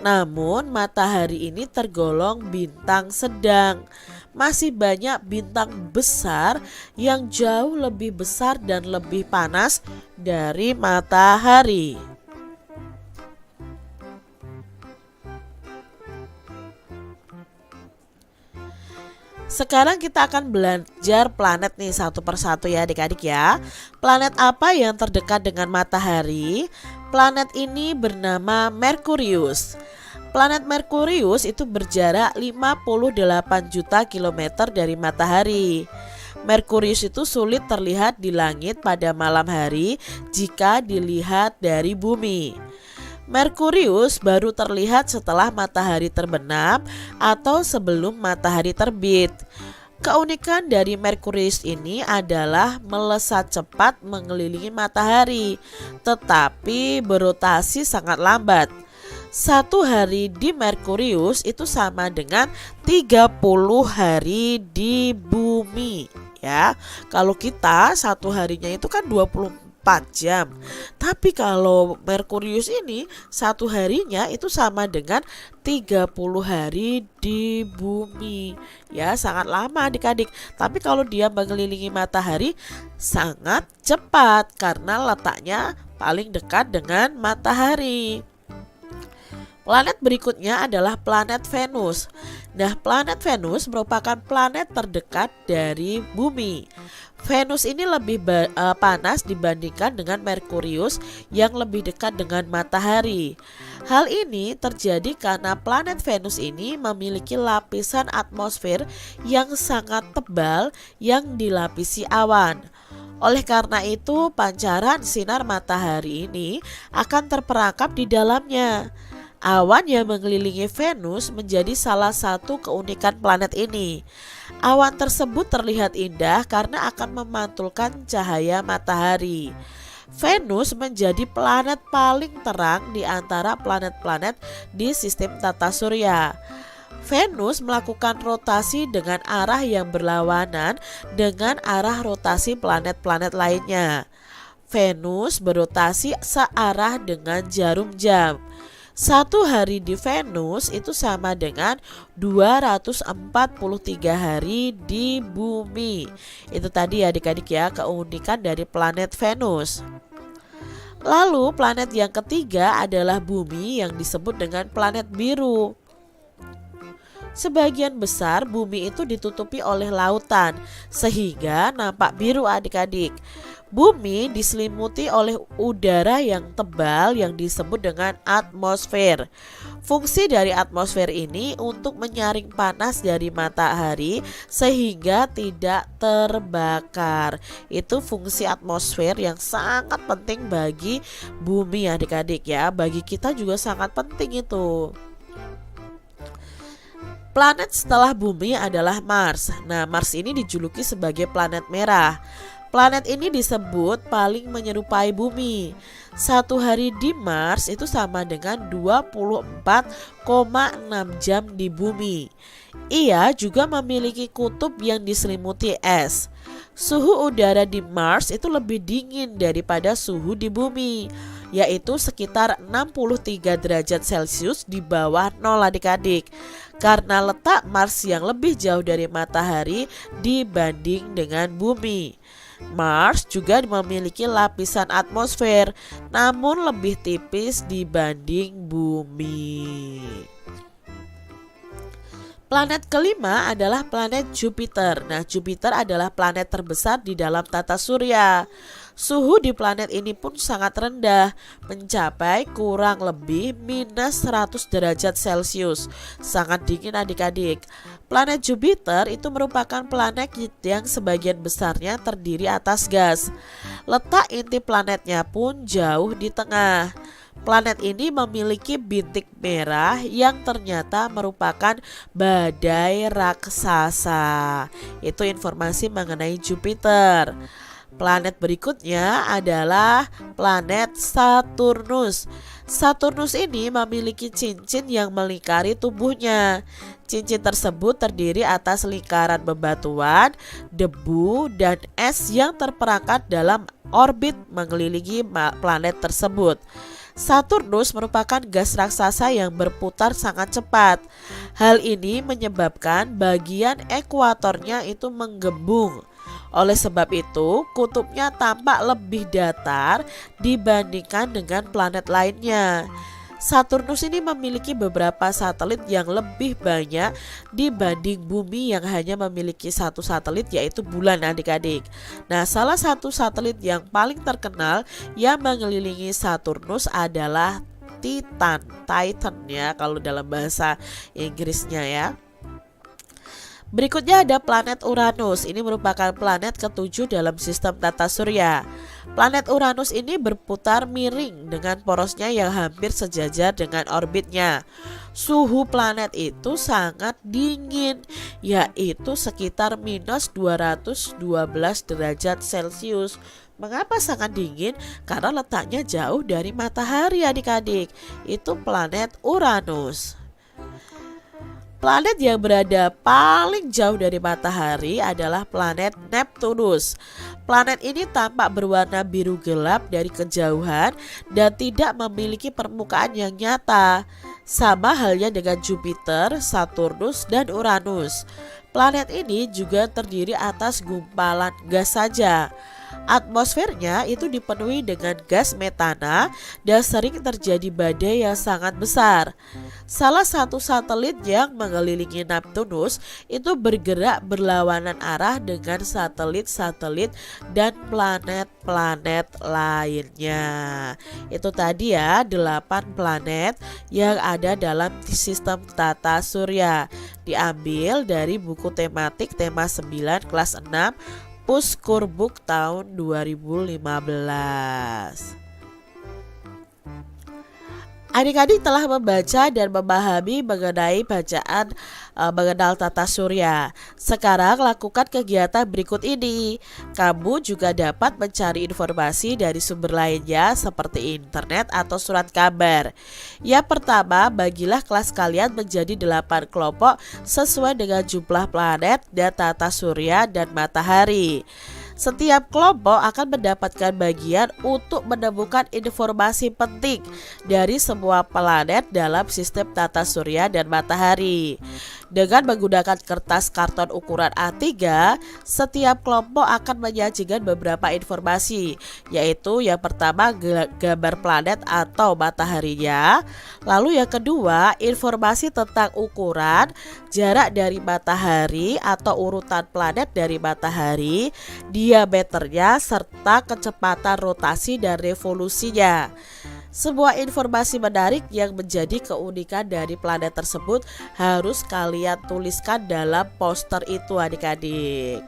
Namun matahari ini tergolong bintang sedang. Masih banyak bintang besar yang jauh lebih besar dan lebih panas dari matahari. Sekarang kita akan belajar planet nih satu persatu ya adik-adik ya. Planet apa yang terdekat dengan matahari? Planet ini bernama Merkurius. Planet Merkurius itu berjarak 58 juta kilometer dari matahari. Merkurius itu sulit terlihat di langit pada malam hari jika dilihat dari bumi. Merkurius baru terlihat setelah matahari terbenam atau sebelum matahari terbit. Keunikan dari Merkurius ini adalah melesat cepat mengelilingi matahari, tetapi berotasi sangat lambat. Satu hari di Merkurius itu sama dengan 30 hari di bumi ya. Kalau kita satu harinya itu kan 24 jam. Tapi kalau Merkurius ini satu harinya itu sama dengan 30 hari di bumi. Ya, sangat lama adik-adik. Tapi kalau dia mengelilingi matahari sangat cepat karena letaknya paling dekat dengan matahari. Planet berikutnya adalah planet Venus. Nah, planet Venus merupakan planet terdekat dari bumi. Venus ini lebih panas dibandingkan dengan Merkurius yang lebih dekat dengan matahari. Hal ini terjadi karena planet Venus ini memiliki lapisan atmosfer yang sangat tebal yang dilapisi awan. Oleh karena itu, pancaran sinar matahari ini akan terperangkap di dalamnya. Awan yang mengelilingi Venus menjadi salah satu keunikan planet ini. Awan tersebut terlihat indah karena akan memantulkan cahaya matahari. Venus menjadi planet paling terang di antara planet-planet di sistem tata surya. Venus melakukan rotasi dengan arah yang berlawanan dengan arah rotasi planet-planet lainnya. Venus berotasi searah dengan jarum jam. Satu hari di Venus itu sama dengan 243 hari di bumi. Itu tadi adik-adik ya keunikan dari planet Venus. Lalu planet yang ketiga adalah bumi yang disebut dengan planet biru. Sebagian besar bumi itu ditutupi oleh lautan sehingga nampak biru adik-adik. Bumi diselimuti oleh udara yang tebal yang disebut dengan atmosfer. Fungsi dari atmosfer ini untuk menyaring panas dari matahari sehingga tidak terbakar. Itu fungsi atmosfer yang sangat penting bagi bumi adik-adik ya. Bagi kita juga sangat penting itu. Planet setelah bumi adalah Mars. Nah, Mars ini dijuluki sebagai planet merah. Planet ini disebut paling menyerupai bumi. Satu hari di Mars itu sama dengan 24,6 jam di bumi. Ia juga memiliki kutub yang diselimuti es. Suhu udara di Mars itu lebih dingin daripada suhu di bumi, yaitu sekitar 63 derajat Celcius di bawah nol adik-adik. Karena letak Mars yang lebih jauh dari matahari dibanding dengan bumi. Mars juga memiliki lapisan atmosfer, namun lebih tipis dibanding bumi. Planet kelima adalah planet Jupiter. Nah, Jupiter adalah planet terbesar di dalam tata surya. Suhu di planet ini pun sangat rendah, mencapai kurang lebih minus 100 derajat Celcius. Sangat dingin adik-adik. Planet Jupiter itu merupakan planet yang sebagian besarnya terdiri atas gas. Letak inti planetnya pun jauh di tengah. Planet ini memiliki bintik merah yang ternyata merupakan badai raksasa. Itu informasi mengenai Jupiter. Planet berikutnya adalah planet Saturnus. Saturnus ini memiliki cincin yang melingkari tubuhnya. Cincin tersebut terdiri atas lingkaran bebatuan, debu, dan es yang terperangkap dalam orbit mengelilingi planet tersebut. Saturnus merupakan gas raksasa yang berputar sangat cepat. Hal ini menyebabkan bagian ekuatornya itu menggembung. Oleh sebab itu, kutubnya tampak lebih datar dibandingkan dengan planet lainnya. Saturnus ini memiliki beberapa satelit yang lebih banyak dibanding bumi yang hanya memiliki satu satelit, yaitu bulan, adik-adik. Nah, salah satu satelit yang paling terkenal yang mengelilingi Saturnus adalah Titan ya kalau dalam bahasa Inggrisnya ya. Berikutnya ada planet Uranus. Ini merupakan planet ketujuh dalam sistem tata surya. Planet Uranus ini berputar miring dengan porosnya yang hampir sejajar dengan orbitnya. Suhu planet itu sangat dingin, yaitu sekitar minus 212 derajat Celcius. Mengapa sangat dingin? Karena letaknya jauh dari matahari, adik-adik. Itu planet Uranus. Planet yang berada paling jauh dari matahari adalah planet Neptunus. Planet ini tampak berwarna biru gelap dari kejauhan dan tidak memiliki permukaan yang nyata. Sama halnya dengan Jupiter, Saturnus, dan Uranus. Planet ini juga terdiri atas gumpalan gas saja. Atmosfernya itu dipenuhi dengan gas metana dan sering terjadi badai yang sangat besar. Salah satu satelit yang mengelilingi Neptunus itu bergerak berlawanan arah dengan satelit-satelit dan planet-planet lainnya. Itu tadi ya 8 planet yang ada dalam sistem tata surya. Diambil dari buku tematik tema 9 kelas 6 Puskurbuk tahun 2015. Adik-adik telah membaca dan memahami mengenai bacaan mengenal tata surya. Sekarang lakukan kegiatan berikut ini. Kamu juga dapat mencari informasi dari sumber lainnya seperti internet atau surat kabar. Yang pertama, bagilah kelas kalian menjadi 8 kelompok sesuai dengan jumlah planet dan tata surya dan matahari. Setiap kelompok akan mendapatkan bagian untuk menemukan informasi penting dari semua planet dalam sistem tata surya dan matahari. Dengan menggunakan kertas karton ukuran A3, setiap kelompok akan menyajikan beberapa informasi, yaitu yang pertama gambar planet atau mataharinya, lalu yang kedua informasi tentang ukuran, jarak dari matahari atau urutan planet dari matahari, diameternya, serta kecepatan rotasi dan revolusinya. Sebuah informasi menarik yang menjadi keunikan dari planet tersebut harus kalian tuliskan dalam poster itu, adik-adik.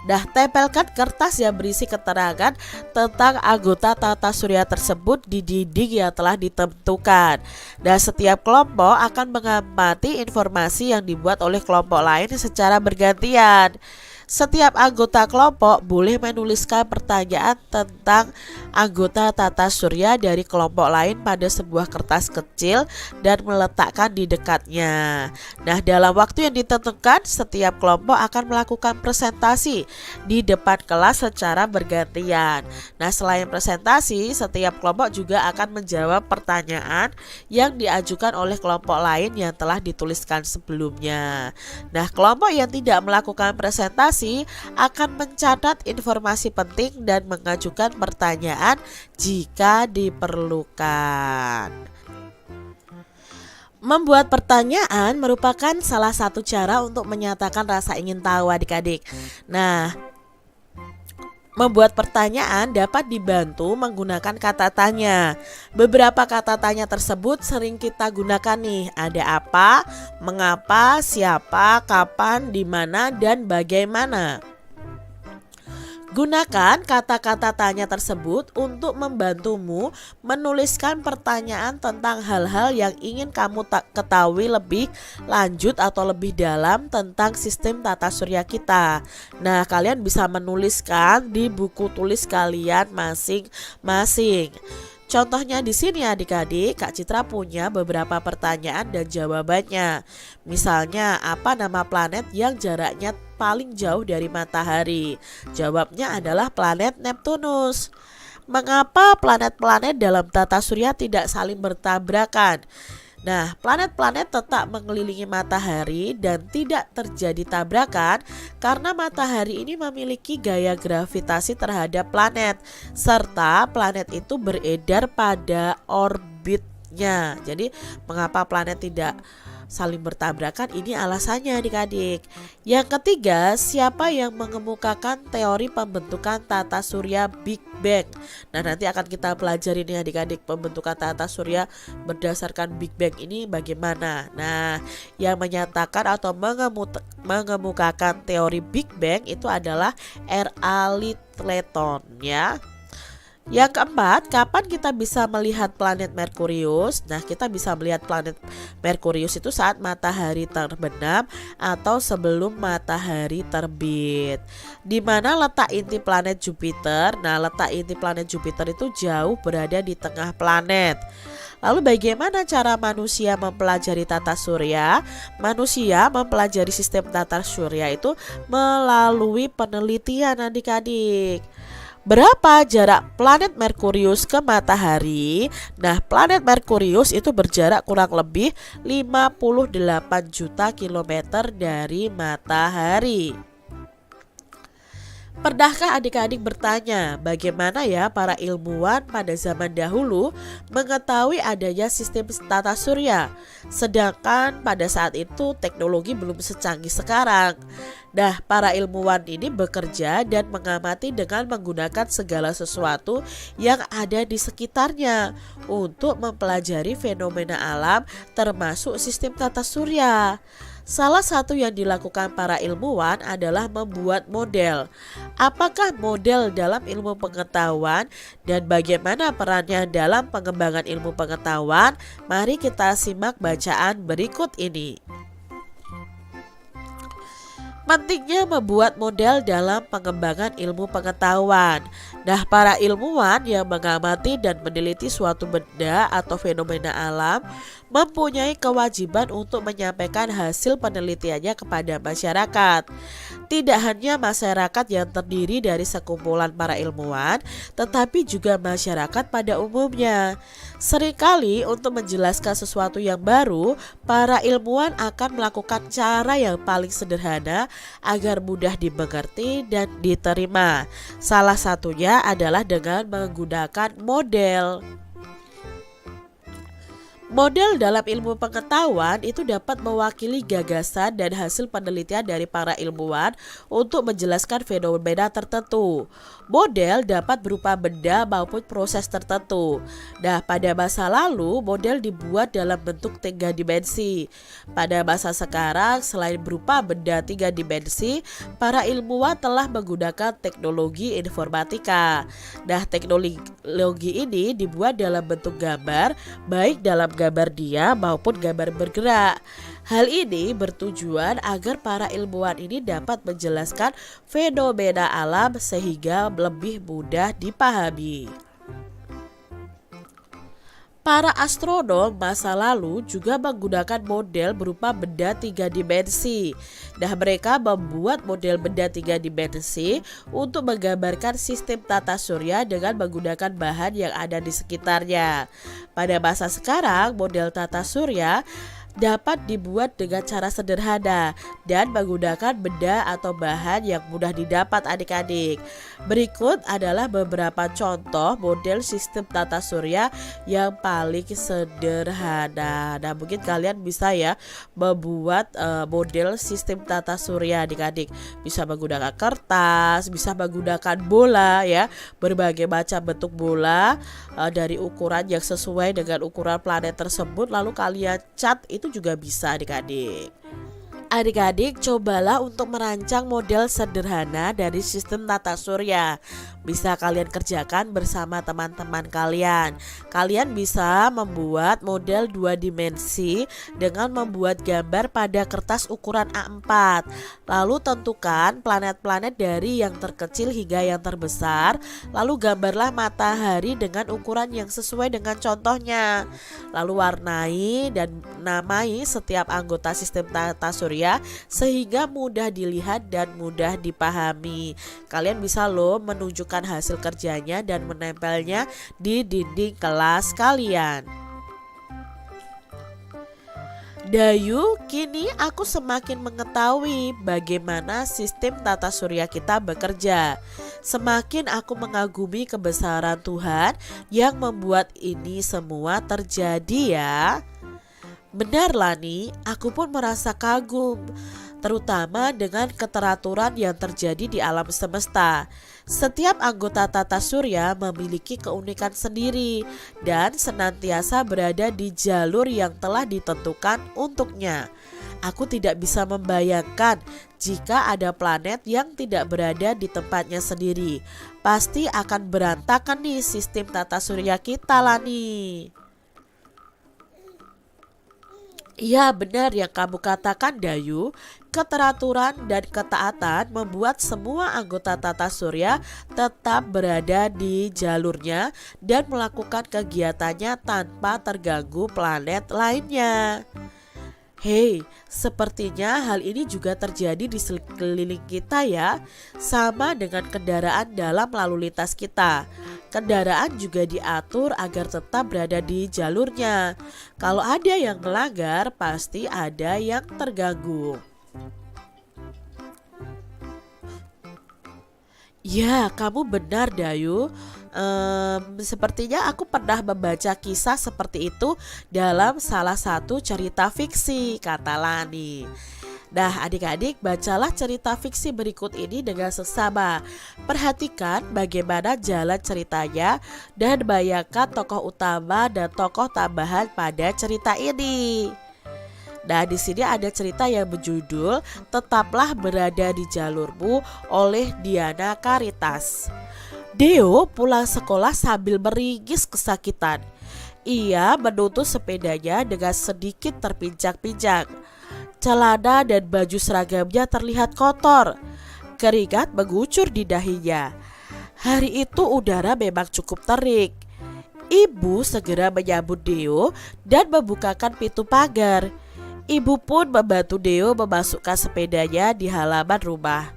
Nah, tempelkan kertas yang berisi keterangan tentang anggota tata surya tersebut di dinding yang telah ditentukan. Dan setiap kelompok akan mengamati informasi yang dibuat oleh kelompok lain secara bergantian. Setiap anggota kelompok boleh menuliskan pertanyaan tentang anggota tata surya dari kelompok lain pada sebuah kertas kecil dan meletakkan di dekatnya. Nah, dalam waktu yang ditentukan, setiap kelompok akan melakukan presentasi di depan kelas secara bergantian. Nah, selain presentasi, setiap kelompok juga akan menjawab pertanyaan yang diajukan oleh kelompok lain yang telah dituliskan sebelumnya. Nah, kelompok yang tidak melakukan presentasi akan mencatat informasi penting dan mengajukan pertanyaan jika diperlukan. Membuat pertanyaan merupakan salah satu cara untuk menyatakan rasa ingin tahu, adik-adik. Nah, membuat pertanyaan dapat dibantu menggunakan kata tanya. Beberapa kata tanya tersebut sering kita gunakan nih. Ada apa, mengapa, siapa, kapan, di mana, dan bagaimana. Gunakan kata-kata tanya tersebut untuk membantumu menuliskan pertanyaan tentang hal-hal yang ingin kamu ketahui lebih lanjut atau lebih dalam tentang sistem tata surya kita. Nah, kalian bisa menuliskan di buku tulis kalian masing-masing. Contohnya di sini adik-adik, Kak Citra punya beberapa pertanyaan dan jawabannya. Misalnya, apa nama planet yang jaraknya paling jauh dari matahari? Jawabnya adalah planet Neptunus. Mengapa planet-planet dalam tata surya tidak saling bertabrakan? Nah, planet-planet tetap mengelilingi matahari dan tidak terjadi tabrakan karena matahari ini memiliki gaya gravitasi terhadap planet, serta planet itu beredar pada orbitnya. Jadi, mengapa planet tidak saling bertabrakan? Ini alasannya adik-adik. Yang ketiga, siapa yang mengemukakan teori pembentukan tata surya Big Bang? Nah, nanti akan kita pelajari nih adik-adik, pembentukan tata surya berdasarkan Big Bang ini bagaimana. Nah, yang menyatakan atau mengemukakan teori Big Bang itu adalah R.A. Lyttelton ya. Yang keempat, kapan kita bisa melihat planet Merkurius? Nah, kita bisa melihat planet Merkurius itu saat matahari terbenam atau sebelum matahari terbit. Di mana letak inti planet Jupiter? Nah, letak inti planet Jupiter itu jauh berada di tengah planet. Lalu bagaimana cara manusia mempelajari tata surya? Manusia mempelajari sistem tata surya itu melalui penelitian adik-adik. Berapa jarak planet Merkurius ke matahari? Nah, planet Merkurius itu berjarak kurang lebih 58 juta kilometer dari matahari. Pernahkah adik-adik bertanya, bagaimana ya para ilmuwan pada zaman dahulu mengetahui adanya sistem tata surya, sedangkan pada saat itu teknologi belum secanggih sekarang? Nah, para ilmuwan ini bekerja dan mengamati dengan menggunakan segala sesuatu yang ada di sekitarnya untuk mempelajari fenomena alam termasuk sistem tata surya. Salah satu yang dilakukan para ilmuwan adalah membuat model. Apakah model dalam ilmu pengetahuan dan bagaimana perannya dalam pengembangan ilmu pengetahuan? Mari kita simak bacaan berikut ini. Pentingnya membuat model dalam pengembangan ilmu pengetahuan. Nah, para ilmuwan yang mengamati dan meneliti suatu benda atau fenomena alam mempunyai kewajiban untuk menyampaikan hasil penelitiannya kepada masyarakat. Tidak hanya masyarakat yang terdiri dari sekumpulan para ilmuwan, tetapi juga masyarakat pada umumnya. Seringkali untuk menjelaskan sesuatu yang baru, para ilmuwan akan melakukan cara yang paling sederhana agar mudah dimengerti dan diterima. Salah satunya adalah dengan menggunakan model. Model dalam ilmu pengetahuan itu dapat mewakili gagasan dan hasil penelitian dari para ilmuwan untuk menjelaskan fenomena tertentu. Model dapat berupa benda maupun proses tertentu. Nah, pada masa lalu model dibuat dalam bentuk 3 dimensi. Pada masa sekarang, selain berupa benda 3 dimensi, para ilmuwan telah menggunakan teknologi informatika. Nah, teknologi ini dibuat dalam bentuk gambar, baik dalam gambar diam maupun gambar bergerak. Hal ini bertujuan agar para ilmuwan ini dapat menjelaskan fenomena alam sehingga lebih mudah dipahami. Para astronom masa lalu juga menggunakan model berupa benda 3 dimensi. Nah, mereka membuat model benda 3 dimensi untuk menggambarkan sistem tata surya dengan menggunakan bahan yang ada di sekitarnya. Pada masa sekarang, model tata surya dapat dibuat dengan cara sederhana dan menggunakan benda atau bahan yang mudah didapat adik-adik. Berikut adalah beberapa contoh model sistem tata surya yang paling sederhana. Nah, mungkin kalian bisa ya membuat model sistem tata surya adik-adik. Bisa menggunakan kertas, bisa menggunakan bola ya, berbagai macam bentuk bola dari ukuran yang sesuai dengan ukuran planet tersebut, lalu kalian cat itu juga bisa adik-adik. Adik-adik, cobalah untuk merancang model sederhana dari sistem tata surya. Bisa kalian kerjakan bersama teman-teman kalian. Kalian bisa membuat model 2 dimensi dengan membuat gambar pada kertas ukuran A4. Lalu tentukan planet-planet dari yang terkecil hingga yang terbesar. Lalu gambarlah matahari dengan ukuran yang sesuai dengan contohnya. Lalu warnai dan namai setiap anggota sistem tata surya sehingga mudah dilihat dan mudah dipahami. Kalian bisa loh menunjukkan hasil kerjanya dan menempelnya di dinding kelas kalian. Dayu, kini aku semakin mengetahui bagaimana sistem tata surya kita bekerja. Semakin aku mengagumi kebesaran Tuhan yang membuat ini semua terjadi ya. Benar Lani, aku pun merasa kagum, terutama dengan keteraturan yang terjadi di alam semesta. Setiap anggota tata surya memiliki keunikan sendiri dan senantiasa berada di jalur yang telah ditentukan untuknya. Aku tidak bisa membayangkan jika ada planet yang tidak berada di tempatnya sendiri. Pasti akan berantakan nih sistem tata surya kita Lani. Iya benar yang kamu katakan Dayu, keteraturan dan ketaatan membuat semua anggota tata surya tetap berada di jalurnya dan melakukan kegiatannya tanpa terganggu planet lainnya. Hei, sepertinya hal ini juga terjadi di sekeliling kita ya, sama dengan kendaraan dalam lalu lintas kita. Kendaraan juga diatur agar tetap berada di jalurnya. Kalau ada yang melanggar, pasti ada yang terganggu. Ya, kamu benar Dayu. Sepertinya aku pernah membaca kisah seperti itu dalam salah satu cerita fiksi, kata Lani. Nah adik-adik, bacalah cerita fiksi berikut ini dengan seksama. Perhatikan bagaimana jalan ceritanya dan bayangkan tokoh utama dan tokoh tambahan pada cerita ini. Nah di sini ada cerita yang berjudul Tetaplah Berada di Jalurmu oleh Diana Caritas. Deo pulang sekolah sambil meringis kesakitan. Ia menuntun sepedanya dengan sedikit terpincang-pincang. Celana dan baju seragamnya terlihat kotor. Keringat mengucur di dahinya. Hari itu udara memang cukup terik. Ibu segera menyambut Deo dan membukakan pintu pagar. Ibu pun membantu Deo memasukkan sepedanya di halaman rumah.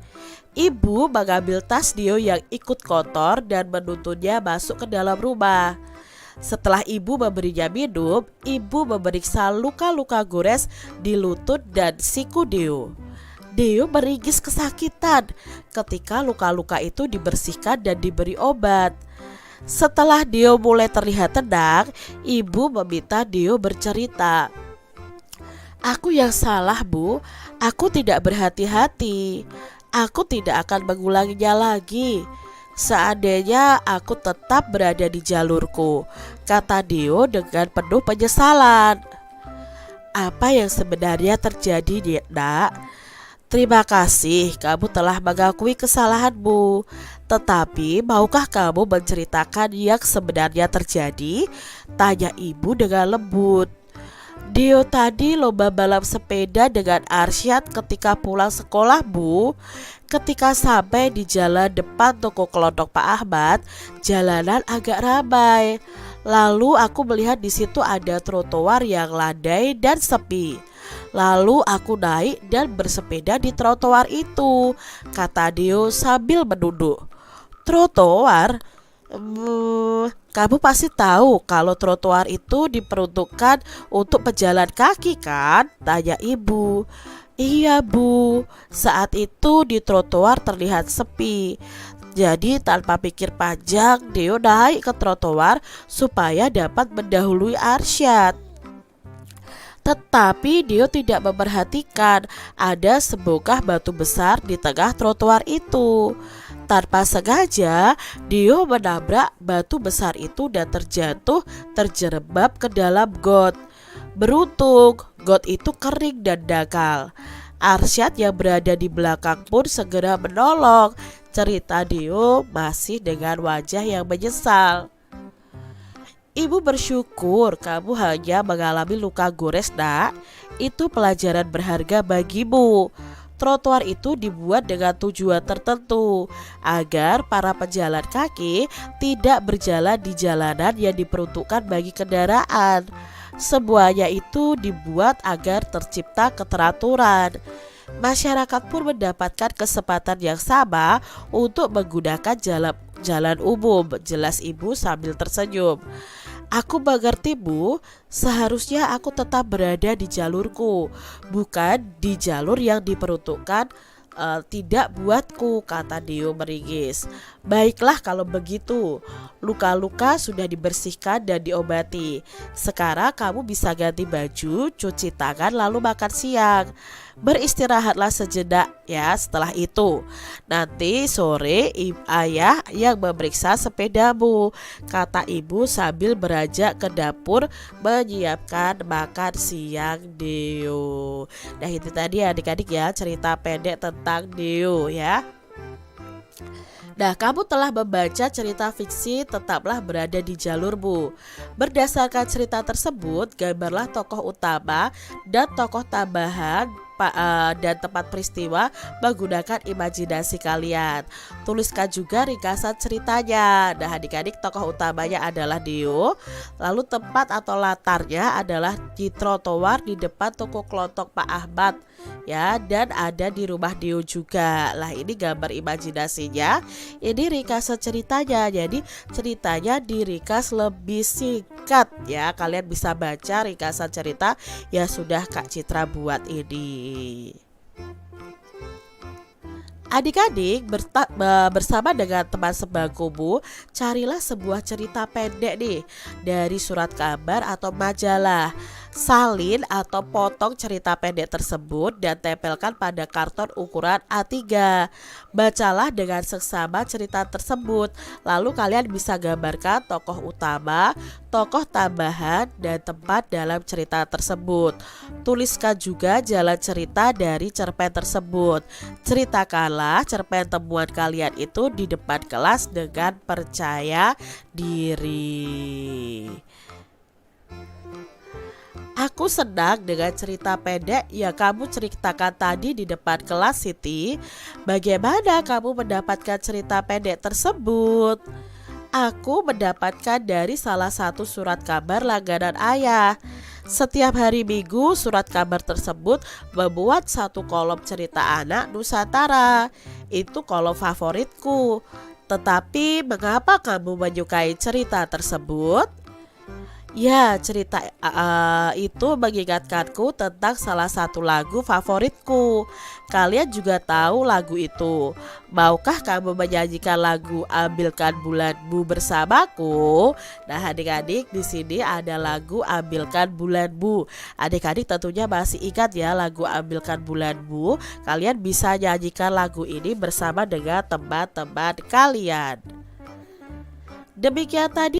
Ibu mengambil tas Deo yang ikut kotor dan menuntunnya masuk ke dalam rumah. Setelah ibu memberinya minum, ibu memeriksa luka-luka gores di lutut dan siku Deo. Deo meringis kesakitan ketika luka-luka itu dibersihkan dan diberi obat. Setelah Deo mulai terlihat tenang, ibu meminta Deo bercerita. Aku yang salah Bu, aku tidak berhati-hati. Aku tidak akan mengulanginya lagi. Seandainya aku tetap berada di jalurku, kata Deo dengan penuh penyesalan. Apa yang sebenarnya terjadi, Nak? Terima kasih kamu telah mengakui kesalahanmu. Tetapi maukah kamu menceritakan yang sebenarnya terjadi? Tanya ibu dengan lembut. Deo tadi lomba balap sepeda dengan Arsyad ketika pulang sekolah Bu. Ketika sampai di jalan depan toko kelodok Pak Ahmad, jalanan agak ramai. Lalu aku melihat di situ ada trotoar yang landai dan sepi. Lalu aku naik dan bersepeda di trotoar itu, kata Deo sambil menunduk. Trotoar? Kamu pasti tahu kalau trotoar itu diperuntukkan untuk pejalan kaki kan? Tanya ibu. Iya Bu, saat itu di trotoar terlihat sepi. Jadi tanpa pikir panjang, Deo naik ke trotoar supaya dapat mendahului Arsyad. Tetapi Deo tidak memperhatikan ada sebongkah batu besar di tengah trotoar itu. Tanpa sengaja, Deo menabrak batu besar itu dan terjerembab ke dalam got. Beruntung, got itu kering dan dangkal. Arsyad yang berada di belakang pun segera menolong, cerita Dio masih dengan wajah yang menyesal. Ibu bersyukur kamu hanya mengalami luka gores, nak. Itu pelajaran berharga bagimu. Trotoar itu dibuat dengan tujuan tertentu, agar para pejalan kaki tidak berjalan di jalanan yang diperuntukkan bagi kendaraan. Semuanya itu dibuat agar tercipta keteraturan. Masyarakat pun mendapatkan kesempatan yang sama untuk menggunakan jalan umum, jelas ibu sambil tersenyum. Aku mengerti, Bu. Seharusnya aku tetap berada di jalurku, bukan di jalur yang diperuntukkan tidak buatku, kata Dio meringis. Baiklah kalau begitu. Luka-luka sudah dibersihkan dan diobati. Sekarang kamu bisa ganti baju, cuci tangan lalu makan siang. Beristirahatlah sejenak ya setelah itu. Nanti sore ayah yang memeriksa sepedamu, kata ibu sambil beranjak ke dapur menyiapkan makan siang Dio. Nah itu tadi adik-adik ya cerita pendek tentang Dio ya. Nah, kamu telah membaca cerita fiksi Tetaplah Berada di Jalurmu. Berdasarkan cerita tersebut, gambarlah tokoh utama dan tokoh tambahan dan tempat peristiwa menggunakan imajinasi kalian. Tuliskan juga ringkasan ceritanya. Nah, adik-adik tokoh utamanya adalah Dio. Lalu tempat atau latarnya adalah di trotoar di depan toko kelontong Pak Ahmad. Ya, dan ada di rumah Dio juga. Lah ini gambar imajinasinya. Ini ringkasan ceritanya. Jadi ceritanya diringkas lebih singkat ya. Kalian bisa baca ringkasan cerita yang sudah Kak Citra buat ini. Adik-adik bersama dengan teman sebangkumu, carilah sebuah cerita pendek nih dari surat kabar atau majalah. Salin atau potong cerita pendek tersebut dan tempelkan pada karton ukuran A3. Bacalah dengan seksama cerita tersebut. Lalu kalian bisa gambarkan tokoh utama, tokoh tambahan, dan tempat dalam cerita tersebut. Tuliskan juga jalan cerita dari cerpen tersebut. Ceritakanlah cerpen temuan kalian itu di depan kelas dengan percaya diri. Aku senang dengan cerita pendek yang kamu ceritakan tadi di depan kelas, Siti. Bagaimana kamu mendapatkan cerita pendek tersebut? Aku mendapatkan dari salah satu surat kabar langganan ayah. Setiap hari Minggu surat kabar tersebut membuat satu kolom cerita anak Nusantara. Itu kolom favoritku. Tetapi mengapa kamu menyukai cerita tersebut? Ya, cerita itu mengingatkanku tentang salah satu lagu favoritku. Kalian juga tahu lagu itu. Maukah kamu menyanyikan lagu Ambilkan Bulanmu bersamaku? Nah, adik-adik di sini ada lagu Ambilkan Bulanmu. Adik-adik tentunya masih ingat ya lagu Ambilkan Bulanmu. Kalian bisa nyanyikan lagu ini bersama dengan teman-teman kalian. Demikian tadi